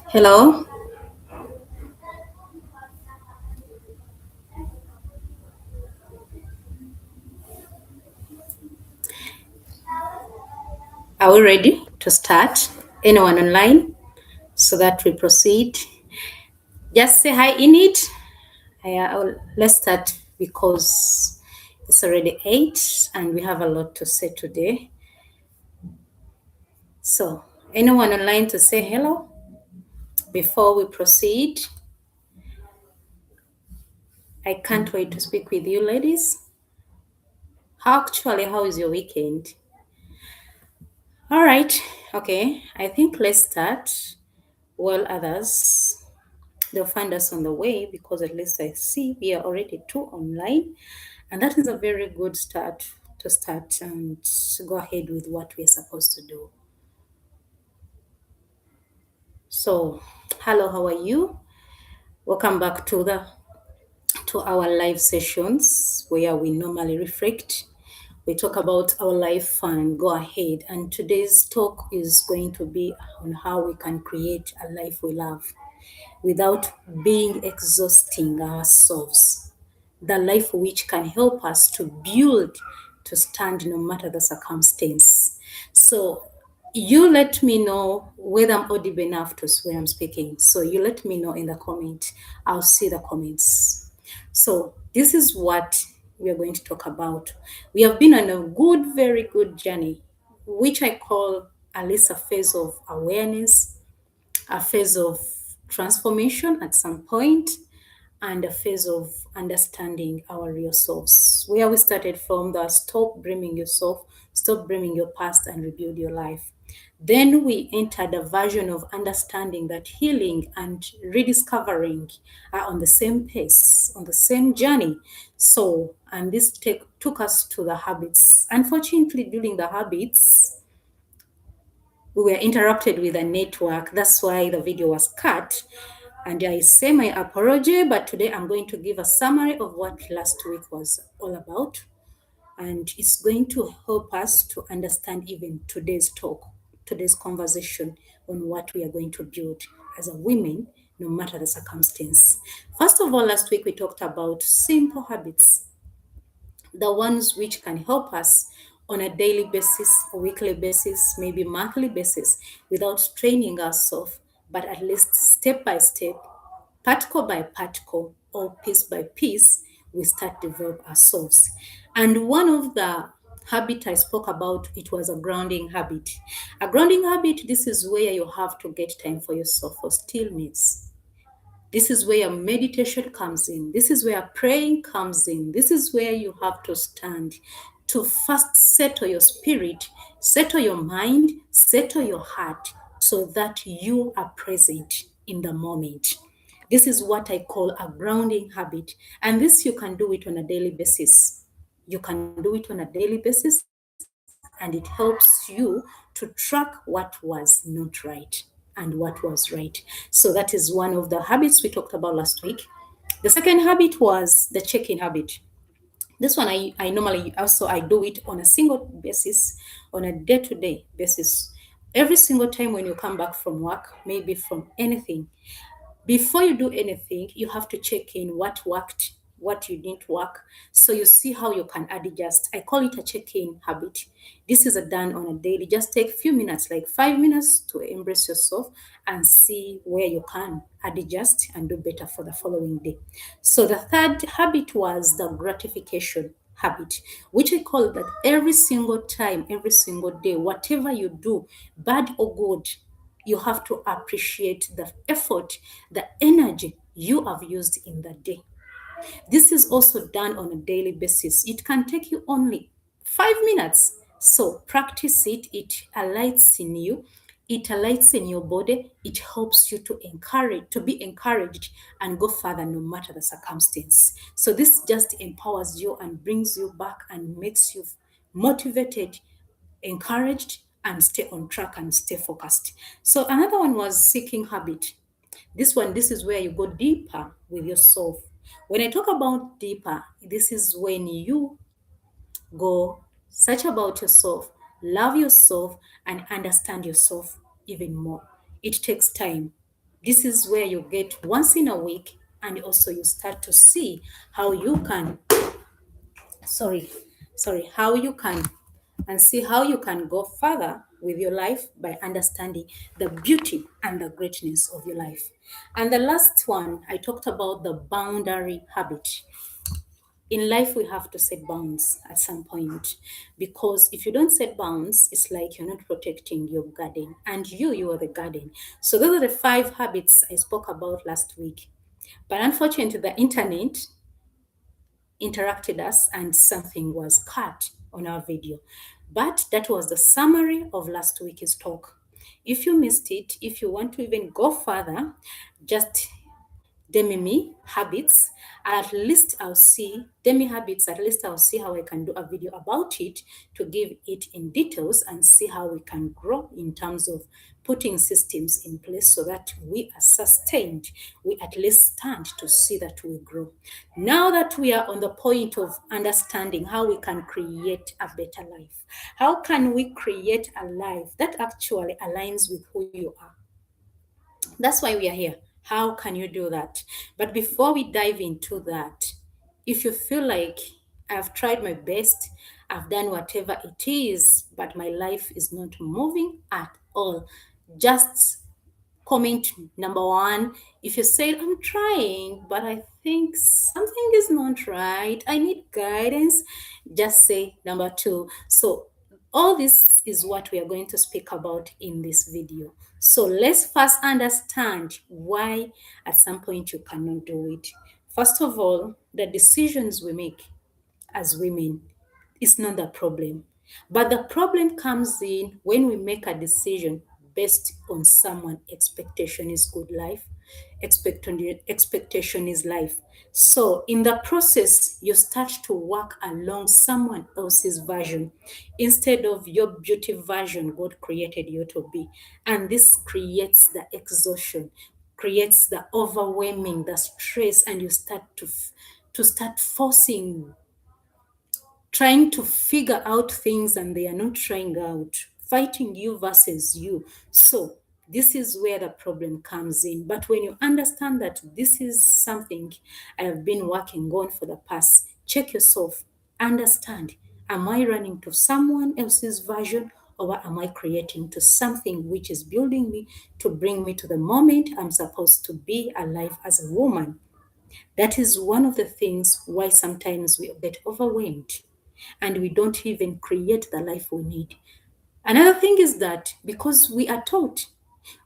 Hello, are we ready to start? Anyone online so that we proceed? Just say hi in it. Let's start because it's already 8 and we have a lot to say today. So, anyone online to say hello before we proceed? I can't wait to speak with you, ladies. How is your weekend? All right, okay, I think let's start. While others they'll find us on the way because at least I see we are already two online, and that is a very good start to start and go ahead with what we're supposed to do. So, hello, how are you? Welcome back to our live sessions where we normally reflect. We talk about our life and go ahead. And today's talk is going to be on how we can create a life we love without being exhausting ourselves. The life which can help us to build, to stand no matter the circumstance. So you let me know whether I'm audible enough to where I'm speaking. So you let me know in the comment. I'll see the comments. So this is what we are going to talk about. We have been on a good, very good journey, which I call at least a phase of awareness, a phase of transformation at some point, and a phase of understanding our real selves. Where we started from the stop blaming yourself, stop blaming your past, and rebuild your life. Then we entered a version of understanding that healing and rediscovering are on the same pace, on the same journey. So, and this took us to the habits. Unfortunately, during the habits, we were interrupted with a network. That's why the video was cut. And I say my apology, but today I'm going to give a summary of what last week was all about. And it's going to help us to understand even today's talk, today's conversation on what we are going to build as a women, no matter the circumstance. First of all, last week we talked about simple habits, the ones which can help us on a daily basis, a weekly basis, maybe monthly basis, without straining ourselves, but at least step by step, particle by particle, or piece by piece, we start develop ourselves. And one of the habit I spoke about, it was a grounding habit. A grounding habit, this is where you have to get time for yourself, for stillness. This is where meditation comes in. This is where praying comes in. This is where you have to stand to first settle your spirit, settle your mind, settle your heart so that you are present in the moment. This is what I call a grounding habit. And this you can do it on a daily basis. You can do it on a daily basis, and it helps you to track what was not right and what was right. So that is one of the habits we talked about last week. The second habit was the check-in habit. This one I normally also I do it on a single basis, on a day-to-day basis. Every single time when you come back from work, maybe from anything, before you do anything, you have to check in what worked, what you didn't work, so you see how you can adjust. I call it a check-in habit. This is a done on a daily. Just take a few minutes, like 5 minutes, to embrace yourself and see where you can adjust and do better for the following day. So the third habit was the gratification habit, which I call that every single time, every single day, whatever you do, bad or good, you have to appreciate the effort, the energy you have used in the day. This is also done on a daily basis. It can take you only 5 minutes. So practice it. It alights in you. It alights in your body. It helps you to be encouraged and go further no matter the circumstance. So this just empowers you and brings you back and makes you motivated, encouraged, and stay on track and stay focused. So another one was seeking habit. This is where you go deeper with yourself. When I talk about deeper, this is when you go search about yourself, love yourself, and understand yourself even more. It takes time. This is where you get once in a week, and also you start to see how you can, sorry, how you can, and see how you can go further with your life by understanding the beauty and the greatness of your life. And the last one, I talked about the boundary habit. In life, we have to set bounds at some point, because if you don't set bounds, it's like you're not protecting your garden, and you are the garden. So those are the 5 habits I spoke about last week. But unfortunately, the internet interrupted us and something was cut on our video. But that was the summary of last week's talk. If you missed it, if you want to even go further, just demi habits, at least I'll see demi habits, at least I'll see how I can do a video about it to give it in details and see how we can grow in terms of putting systems in place so that we are sustained, we at least stand to see that we grow. Now that we are on the point of understanding how we can create a better life, how can we create a life that actually aligns with who you are? That's why we are here. How can you do that? But before we dive into that, if you feel like I've tried my best, I've done whatever it is, but my life is not moving at all, just comment number 1. If you say I'm trying, but I think something is not right, I need guidance, just say number 2. So all this is what we are going to speak about in this video. So let's first understand why at some point you cannot do it. First of all, the decisions we make as women is not the problem. But the problem comes in when we make a decision based on someone expectation is good life, expectation is life. So in the process, you start to work along someone else's version instead of your beauty version God created you to be. And this creates the exhaustion, creates the overwhelming, the stress, and you start to start forcing, trying to figure out things and they are not trying out, fighting you versus you. So this is where the problem comes in. But when you understand that this is something I have been working on for the past, check yourself, understand, am I running to someone else's version, or am I creating to something which is building me to bring me to the moment I'm supposed to be alive as a woman? That is one of the things why sometimes we get overwhelmed and we don't even create the life we need. Another thing is that because we are taught,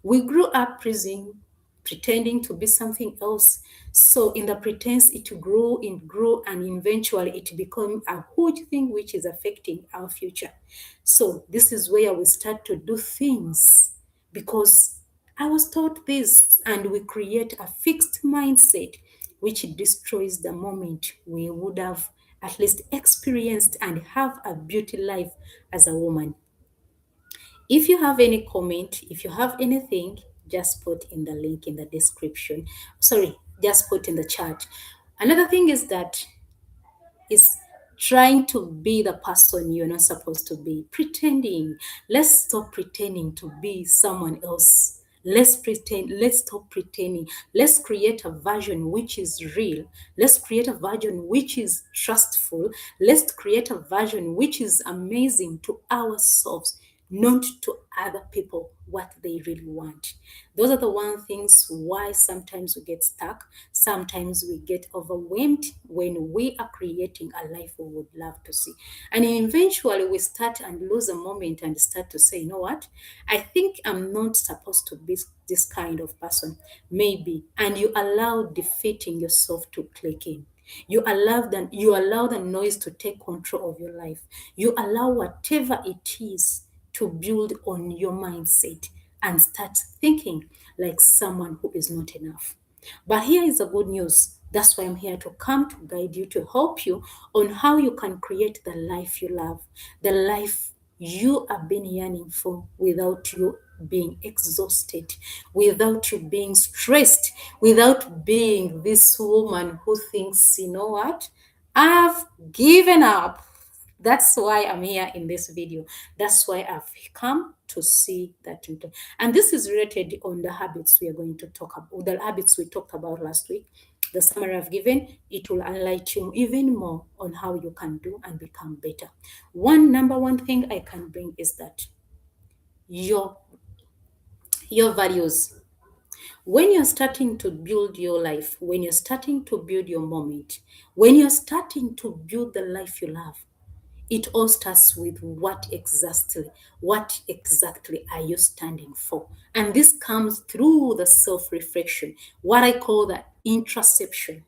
we grew up pretending to be something else. So in the pretense, it grew, and eventually it became a huge thing which is affecting our future. So this is where we start to do things because I was taught this, and we create a fixed mindset which destroys the moment we would have at least experienced and have a beauty life as a woman. If you have any comment, if you have anything, just put in the link in the description. Sorry, just put in the chat. Another thing is that is trying to be the person you're not supposed to be, pretending. Let's stop pretending to be someone else. Let's stop pretending. Let's create a version which is real. Let's create a version which is trustful. Let's create a version which is amazing to ourselves, not to other people what they really want. Those are the one things why sometimes we get stuck, sometimes we get overwhelmed when we are creating a life we would love to see. And eventually we start and lose a moment and start to say, you know what? I think I'm not supposed to be this kind of person. Maybe. And you allow defeating yourself to click in. You allow the noise to take control of your life. You allow whatever it is to build on your mindset and start thinking like someone who is not enough. But here is the good news. That's why I'm here to come to guide you, to help you on how you can create the life you love, the life you have been yearning for without you being exhausted, without you being stressed, without being this woman who thinks, you know what, I've given up. That's why I'm here in this video. That's why I've come to see that. And this is related on the habits we are going to talk about, the habits we talked about last week. The summary I've given, it will enlighten you even more on how you can do and become better. Number one thing I can bring is that your your values. When you're starting to build your life, when you're starting to build your moment, when you're starting to build the life you love, it all starts with what exactly are you standing for? And this comes through the self-reflection, what I call the introspection.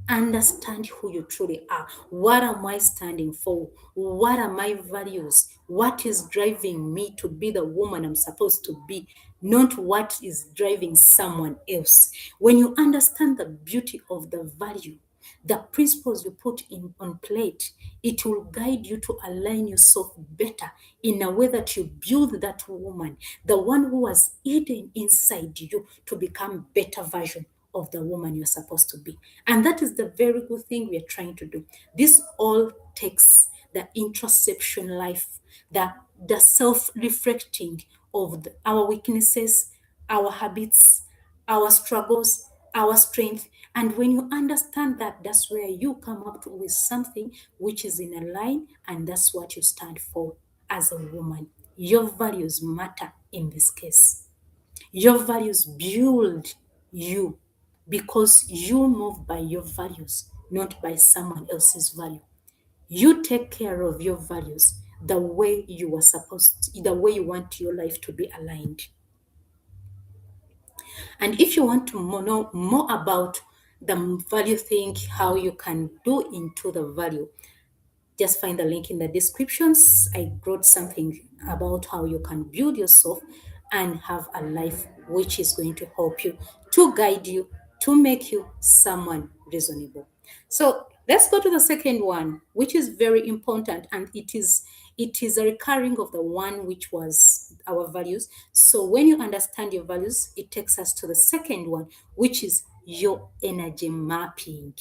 Understand who you truly are. What am I standing for? What are my values? What is driving me to be the woman I'm supposed to be, not what is driving someone else? When you understand the beauty of the value, the principles you put in on plate, it will guide you to align yourself better in a way that you build that woman, the one who was hidden inside you, to become better version of the woman you're supposed to be. And that is the very good thing we are trying to do. This all takes the introspection life, the self-reflecting of our weaknesses, our habits, our struggles, our strength. And when you understand that, that's where you come up with something which is in a line, and that's what you stand for as a woman. Your values matter in this case. Your values build you because you move by your values, not by someone else's value. You take care of your values the way you are supposed to, the way you want your life to be aligned. And if you want to know more about the value thing, how you can do into the value, just find the link in the descriptions. I wrote something about how you can build yourself and have a life which is going to help you, to guide you, to make you someone reasonable. So let's go to the second one, which is very important, and it is a recurring of the one which was our values. So when you understand your values, it takes us to the second one, which is your energy mapping.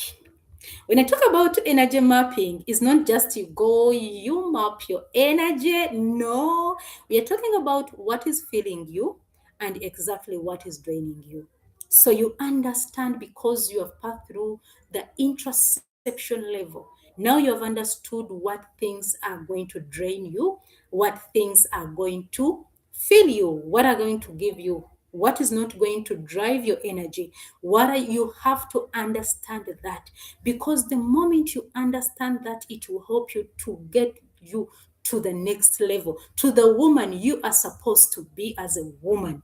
When I talk about energy mapping, it's not just you go, you map your energy. No, we are talking about what is filling you and exactly what is draining you. So you understand, because you have passed through the introspection level. Now you have understood what things are going to drain you, what things are going to fill you, what are going to give you, what is not going to drive your energy. You have to understand that, because the moment you understand that, it will help you to get you to the next level, to the woman you are supposed to be as a woman.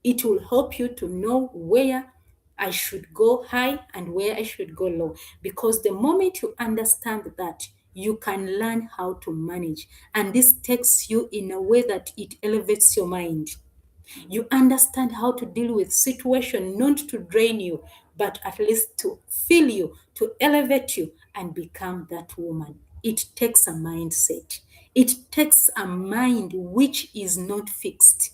It will help you to know where I should go high and where I should go low. Because the moment you understand that, you can learn how to manage. And this takes you in a way that it elevates your mind. You understand how to deal with situation, not to drain you, but at least to fill you, to elevate you and become that woman. It takes a mindset. It takes a mind which is not fixed,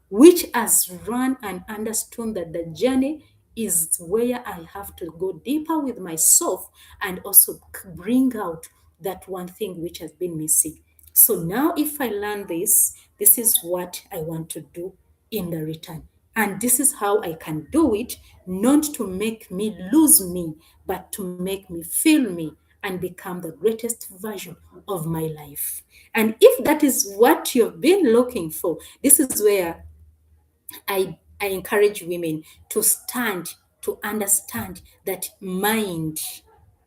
which has run and understood that the journey is where I have to go deeper with myself and also bring out that one thing which has been missing. So now, if I learn this, this is what I want to do in the return. And this is how I can do it, not to make me lose me, but to make me feel me and become the greatest version of my life. And if that is what you've been looking for, this is where I encourage women to stand, to understand that mind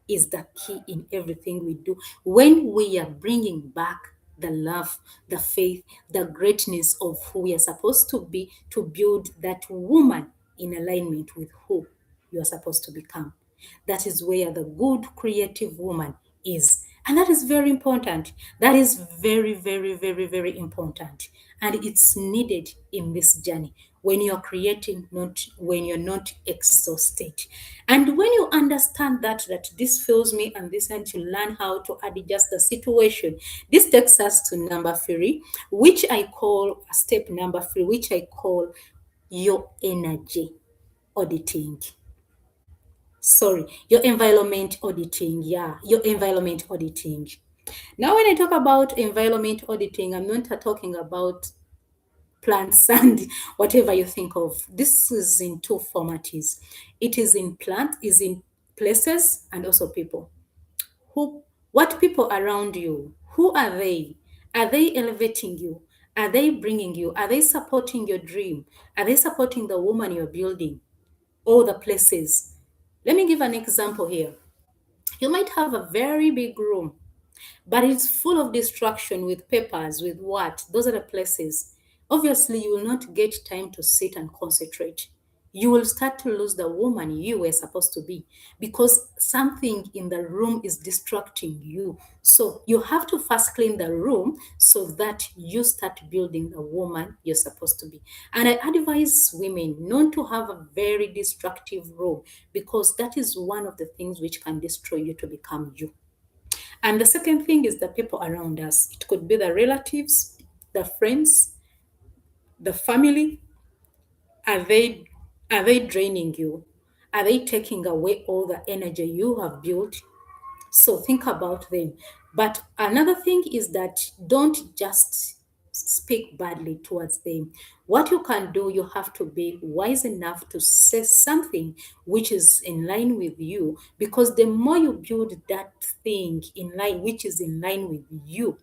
is the key in everything we do. When we are bringing back the love, the faith, the greatness of who we are supposed to be, to build that woman in alignment with who you are supposed to become. That is where the good creative woman is. And that is very important. That is very, very, very, very important. And it's needed in this journey when you're creating, not when you're not exhausted. And when you understand that this fills me and this, and to learn how to adjust the situation, this takes us to number three, which I call step number three, which I call your energy auditing. Sorry, your environment auditing. Yeah, your environment auditing. Now, when I talk about environment auditing, I'm not talking about plants and whatever you think of. This is in two formats. It is in plant, is in places and also people. Who, what people around you? Who are they? Are they elevating you? Are they bringing you? Are they supporting your dream? Are they supporting the woman you're building? All the places. Let me give an example here. You might have a very big room, but it's full of distraction with papers, with what? Those are the places. Obviously, you will not get time to sit and concentrate. You will start to lose the woman you were supposed to be because something in the room is distracting you. So you have to first clean the room so that you start building the woman you're supposed to be. And I advise women not to have a very destructive room because that is one of the things which can destroy you to become you. And the second thing is the people around us. It could be the relatives, the friends, the family. Are they are they draining you? Are they taking away all the energy you have built? So think about them. But another thing is that don't just speak badly towards them. What you can do, you have to be wise enough to say something which is in line with you, because the more you build that thing in line, which is in line with you,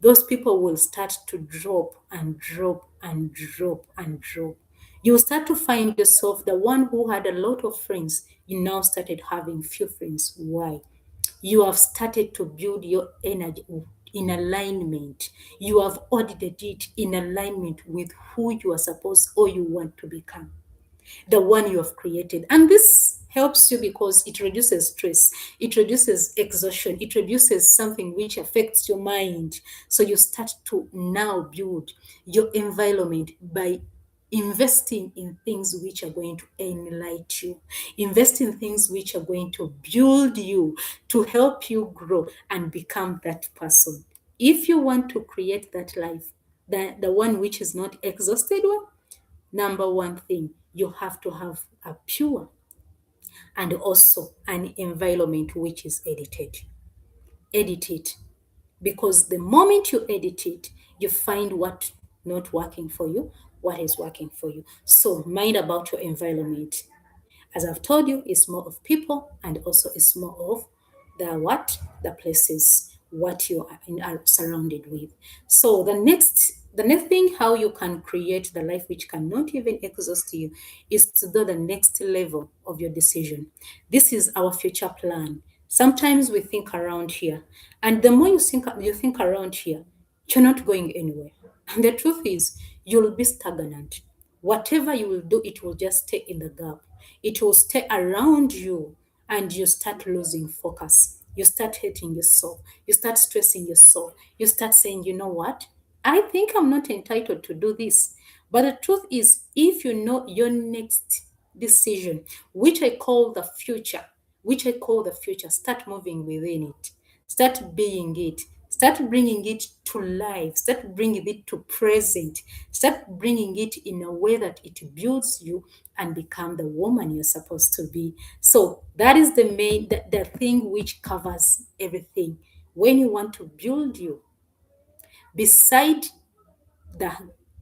those people will start to drop and drop and drop and drop. You start to find yourself the one who had a lot of friends, you now started having few friends. Why? You have started to build your energy in alignment. You have audited it in alignment with who you are supposed or you want to become, the one you have created. And this helps you because it reduces stress, it reduces exhaustion, it reduces something which affects your mind. So you start to now build your environment by investing in things which are going to enlighten you, invest in things which are going to build you, to help you grow and become that person. If you want to create that life, the one which is not exhausted one, number one thing, you have to have a pure and also an environment which is edited. Edit it, because the moment you edit it, you find what not working for you, what is working for you. So mind about your environment. As I've told you, it's more of people and also it's more of the what? The places, what you are surrounded with. So the next thing how you can create the life which cannot even exhaust you is to do the next level of your decision. This is our future plan. Sometimes we think around here, and the more you think around here, you're not going anywhere. And the truth is, you'll be stagnant. Whatever you will do, it will just stay in the gap. It will stay around you, and you start losing focus. You start hating yourself. You start stressing yourself. You start saying, you know what? I think I'm not entitled to do this. But the truth is, if you know your next decision, which I call the future, start moving within it. Start being it. Start bringing it to life. Start bringing it to present. Start bringing it in a way that it builds you and become the woman you're supposed to be. So that is the thing which covers everything. When you want to build you, beside the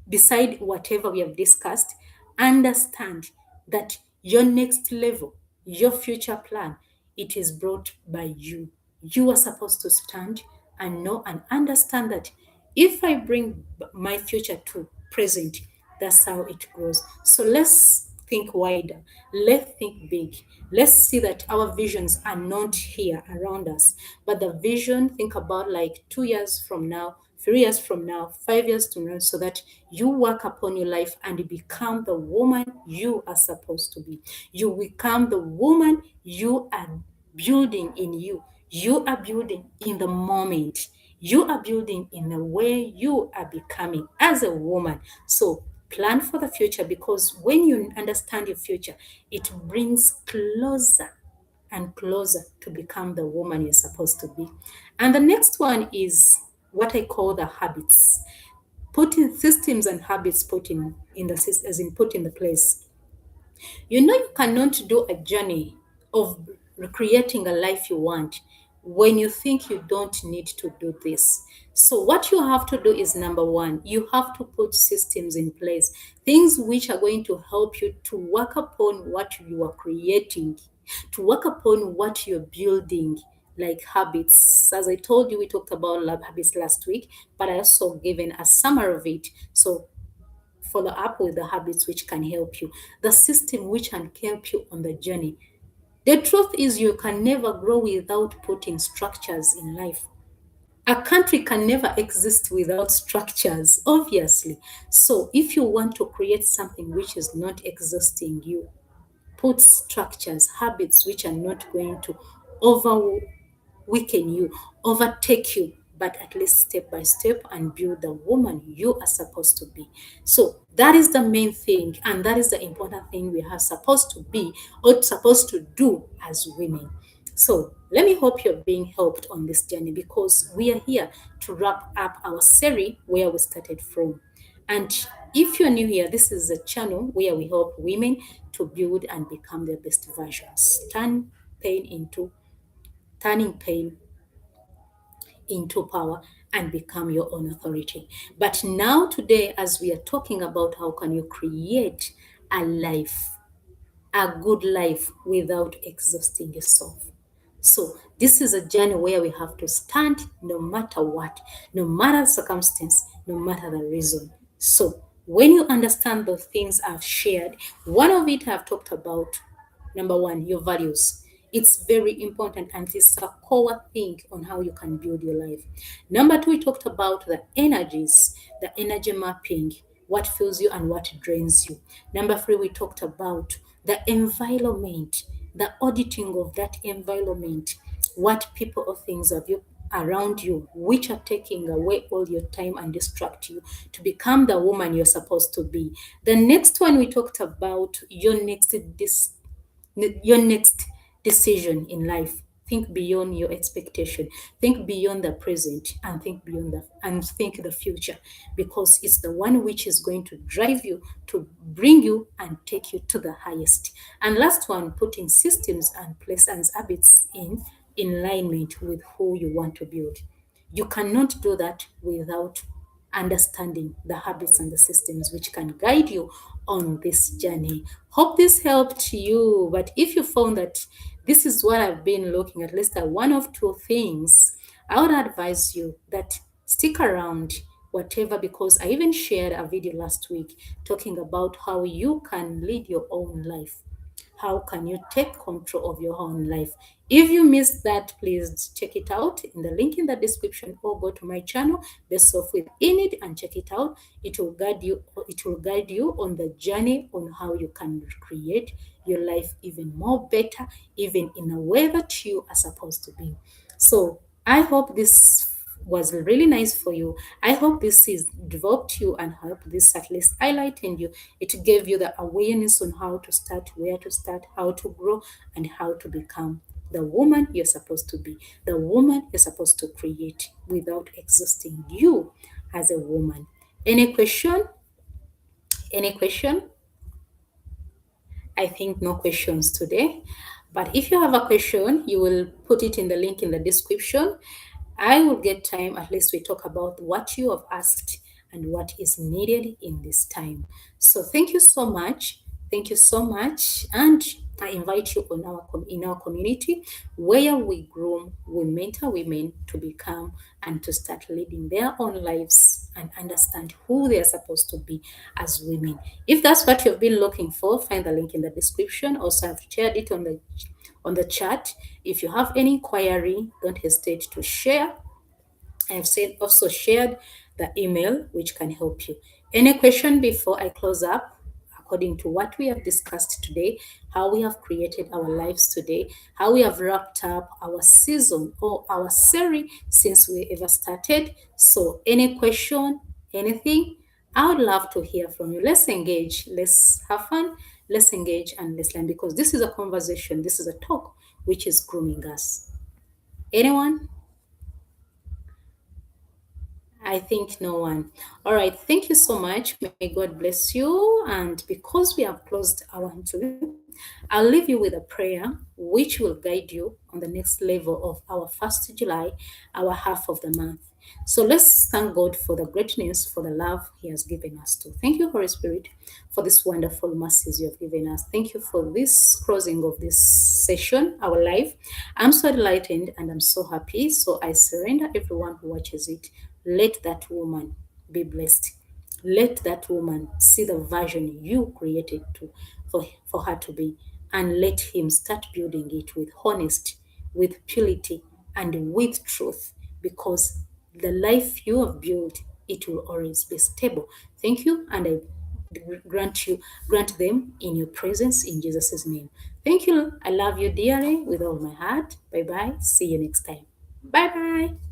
beside whatever we have discussed, understand that your next level, your future plan, it is brought by you. You are supposed to stand and know and understand that if I bring my future to present, that's how it grows. So let's think wider. Let's think big. Let's see that our visions are not here around us, but the vision, think about like 2 years from now, 3 years from now, 5 years from now, so that you work upon your life and become the woman you are supposed to be. You become the woman you are building in you. You are building in the moment. You are building in the way you are becoming as a woman. So plan for the future, because when you understand your future, it brings closer and closer to become the woman you're supposed to be. And the next one is what I call the habits. Putting systems and habits as in put in the place. You know you cannot do a journey of creating a life you want when you think you don't need to do this. So, what you have to do is number one, you have to put systems in place, things which are going to help you to work upon what you are creating, to work upon what you're building, like habits. As I told you, we talked about lab habits last week, but I also given a summary of it. So, follow up with the habits which can help you, the system which can help you on the journey. The truth is, you can never grow without putting structures in life. A country can never exist without structures, obviously. So, if you want to create something which is not existing, you put structures, habits which are not going to over weaken you, overtake you, but at least step by step and build the woman you are supposed to be. So that is the main thing, and that is the important thing we are supposed to be or supposed to do as women. So let me hope you're being helped on this journey because we are here to wrap up our series where we started from. And if you're new here, this is a channel where we help women to build and become their best versions. Pain into turning pain into power and become your own authority. But now today, as we are talking about how can you create a life, a good life without exhausting yourself. So this is a journey where we have to stand no matter what, no matter the circumstance, no matter the reason. So when you understand the things I've shared, one of it I've talked about, number one, your values. It's very important and it's a core thing on how you can build your life. Number two, we talked about the energies, the energy mapping, what fills you and what drains you. Number three, we talked about the environment, the auditing of that environment, what people or things have you around you which are taking away all your time and distract you to become the woman you're supposed to be. The next one we talked about your next decision in life. Think beyond your expectation, think beyond the present, and think the future, because it's the one which is going to drive you to bring you and take you to the highest. And last one, putting systems and place and habits in alignment with who you want to build. You cannot do that without understanding the habits and the systems which can guide you on this journey. Hope this helped you. But if you found that this is what I've been looking at least at one of two things, I would advise you that stick around whatever, because I even shared a video last week talking about how you can lead your own life. How can you take control of your own life? If you missed that, please check it out in the link in the description or go to my channel, Best Self Within It, and check it out. It will guide you on the journey on how you can create your life even more better, even in a way that you are supposed to be. So I hope this was really nice for you. I hope this is developed you and help this at least highlighting you. It gave you the awareness on how to start, where to start, how to grow, and how to become the woman you're supposed to be, the woman you're supposed to create without exhausting you as a woman. Any question? Any question? I think no questions today. But if you have a question, you will put it in the link in the description. I will get time, at least we talk about what you have asked and what is needed in this time. So thank you so much. Thank you so much. And I invite you on in our community where we groom, we mentor women to become and to start leading their own lives and understand who they are supposed to be as women. If that's what you've been looking for, find the link in the description. Also, I've shared it on the chat. If you have any inquiry, don't hesitate to share. I have also shared the email which can help you. Any question before I close up? According to what we have discussed today, how we have created our lives today, how we have wrapped up our season or our series since we ever started. So, any question, anything, I would love to hear from you. Let's engage, let's have fun, let's engage, and let's learn, because this is a conversation, this is a talk which is grooming us. Anyone? I think no one. All right. Thank you so much. May God bless you. And because we have closed our interview, I'll leave you with a prayer which will guide you on the next level of our 1st July, our half of the month. So let's thank God for the greatness, for the love He has given us to. Thank you, Holy Spirit, for this wonderful mercies you have given us. Thank you for this closing of this session, our life. I'm so delighted and I'm so happy. So I surrender everyone who watches it. Let that woman be blessed. Let that woman see the version you created for her to be, and let him start building it with honesty, with purity, and with truth, because the life you have built, it will always be stable. Thank you, and I grant them in your presence in Jesus' name. Thank you. I love you dearly with all my heart. Bye bye. See you next time. Bye bye.